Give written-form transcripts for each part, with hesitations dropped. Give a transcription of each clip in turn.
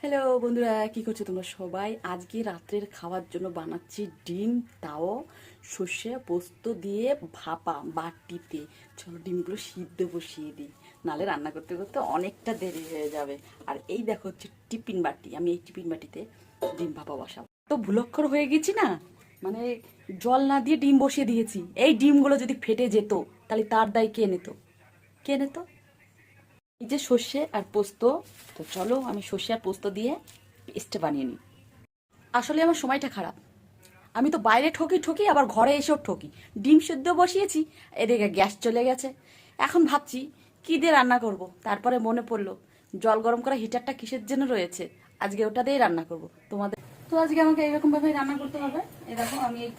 Hello বন্ধুরা, কি করছো তোমরা সবাই? আজকে রাত্রের খাওয়ার জন্য বানাচ্ছি ডিম, তাও সর্ষে পোস্ত দিয়ে ভাপা বাটিতে। চলো ডিমগুলো সিদ্ধ বসিয়ে দিই, নালে রান্না করতে করতে অনেকটা দেরি হয়ে যাবে। আর এই দেখো হচ্ছে টিফিন বাটি, আমি এই টিফিন বাটিতে ডিম ভাপা বসাবো। তো ভুলক্কর হয়ে গেছি না, মানে জল না দিয়ে ডিম বসিয়ে দিয়েছি। এই ডিমগুলো যদি ফেটে যেত তাহলে তার দায় কে নিত? কে নিত? এই যে সর্ষে আর পোস্ত, তো চলো আমি সর্ষে আর পোস্ত দিয়ে পেস্ট বানিয়ে নিই। আসলে আমার সময়টা খারাপ, আমি তো বাইরে ঠকি ঠকি আবার ঘরে এসেও ঠকি। ডিম সিদ্ধ বসিয়েছি, এদিকে গ্যাস চলে গেছে। এখন ভাবছি কি দিয়ে রান্না করব, তারপরে মনে পড়লো জল গরম করা হিটারটা কিসের জন্য রয়েছে, আজকে ওটা দিয়েই রান্না করব তোমাদের। তো আজকে আমাকে এরকম ভাবে রান্না করতে হবে। এই দেখো আমি এই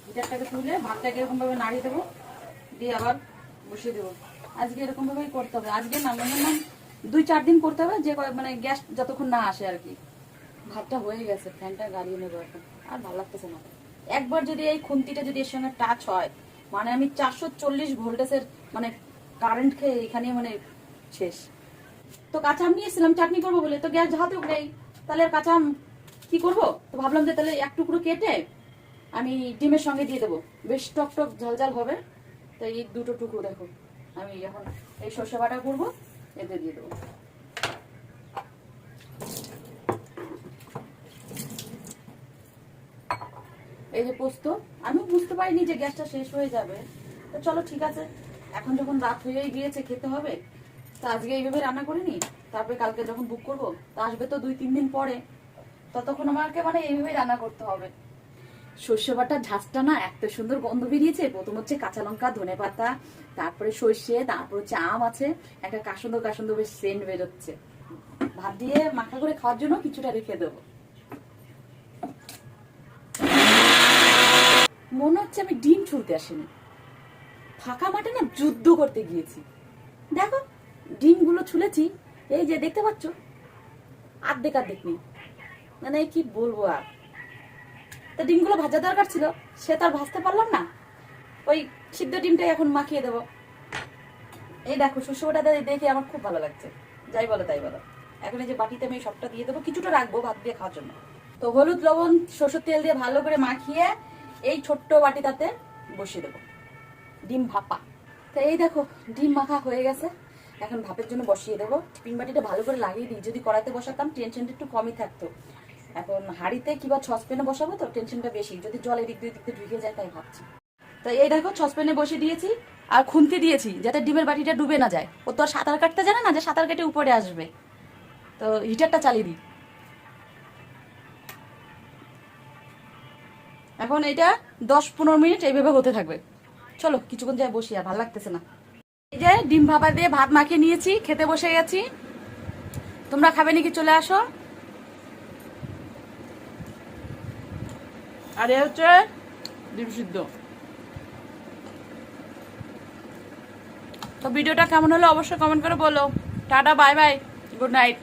হিটারটাকে তুলে ভাতটাকে এরকম ভাবে নাড়িয়ে দেবো, দিয়ে আবার বসিয়ে দেবো। আজকে এরকম ভাবেই করতে হবে, আজকে না মিনিমাম 2-4 দিন করতে হবে, যে মানে গ্যাস যতক্ষণ না আসে আর কি। ভাতটা হয়ে গেছে, ফ্যানটা গাড়িয়ে নেবো এখন, আর ভালো লাগতেছে না। একবার যদি এই খুন্তিটা যদি এর সঙ্গে টাচ হয়, মানে আমি 440 ভোল্টেজের মানে কারেন্ট খেয়ে এখানে মানে শেষ। তো কাঁচা আম নিয়েছিলাম চাটনি করবো বলে, তো গ্যাস ঝাঁতেও নেই, তাহলে আর কাঁচা আম কি করবো? তো ভাবলাম যে তাহলে এক টুকরো কেটে আমি ডিমের সঙ্গে দিয়ে দেবো, বেশ টক টক ঝাল ঝাল হবে। তো এই দুটো টুকরো দেখো আমি এখন এই সর্ষে বাটা করবো, এতে দিয়ে দেবো। এই যে পোস্ত, আমি বুঝতে পারিনি যে গ্যাসটা শেষ হয়ে যাবে। তো চলো ঠিক আছে, এখন যখন রাত হয়েই গিয়েছে খেতে হবে, তো আজকে এইভাবে রান্না করিনি, তারপরে কালকে যখন বুক করবো তা আসবে তো 2-3 দিন পরে, ততক্ষণ আমাকে মানে এইভাবেই রান্না করতে হবে। সর্ষে বাটার ঝাঁজটা না এত সুন্দর গন্ধ বেরিয়েছে। প্রথম হচ্ছে কাঁচা লঙ্কা, ধনে পাতা, তারপরে সর্ষে, তারপর হচ্ছে আম আছে, একটা কাসুন্দর কাসুন্দর বেশ সেন্ট বেরোচ্ছে। ভাত দিয়ে মাখা করে খাওয়ার জন্য কিছুটা রেখে দেবো। মনে হচ্ছে আমি ডিম ছুলতে আসিনি, ফাঁকা মাঠে না যুদ্ধ করতে গিয়েছি। দেখো ডিমগুলো ছুলেছি, এই যে দেখতে পাচ্ছ, আর্ধেক আর্ধেক নেই, মানে কি বলবো আর। তা ডিমগুলো ভাজা দরকার ছিল, সে তো আর ভাজতে পারলাম না, ওই সিদ্ধ ডিমটাই এখন মাখিয়ে দেবো। এই দেখো শস্য ওটা দেখে আমার খুব ভালো লাগছে, যাই বলো তাই বলো। এখন এই যে বাটিতে আমি সবটা দিয়ে দেবো, কিছুটা রাখবো ভাত দিয়ে খাওয়ার জন্য। তো হলুদ লবণ সরষের তেল দিয়ে ভালো করে মাখিয়ে এই ছোট্ট বাটিটাতে বসিয়ে দেবো ডিম ভাপা। তো এই দেখো ডিম মাখা হয়ে গেছে, এখন ভাপের জন্য বসিয়ে দেবো। টিফিন বাটিটা ভালো করে লাগিয়ে দিই, যদি কড়াইতে বসাতাম টেনশনটা একটু কমই থাকতো। এখন হাঁড়িতে কিংবা সসপ্যানে বসাবো তো টেনশনটা বেশি, যদি জল এদিক দিয়ে ঢুকে যায় তাই ভাবছি। তো এই দেখো সসপ্যানে বসে দিয়েছি, আর খুন্তি দিয়েছি যাতে ডিমের বাটিটা ডুবে না যায়। ও তো আর সাঁতার কাটতে জানে না যে সাঁতার কেটে উপরে আসবে। তো হিটারটা চালিয়ে দিই। এখন এটা 10-15 মিনিট এইভাবে হতে থাকবে। চলো কিছুক্ষণ যায় বসি, আর ভালো লাগতেছে না। এই যে ডিম ভাপা দিয়ে ভাত মাখিয়ে নিয়েছি, খেতে বসে গেছি। তোমরা খাবে নাকি? চলে আসো। আর এ হচ্ছে ডিম সিদ্ধ। তো ভিডিওটা কেমন হলো অবশ্যই কমেন্ট করে বলো। Tata, bye bye, good night.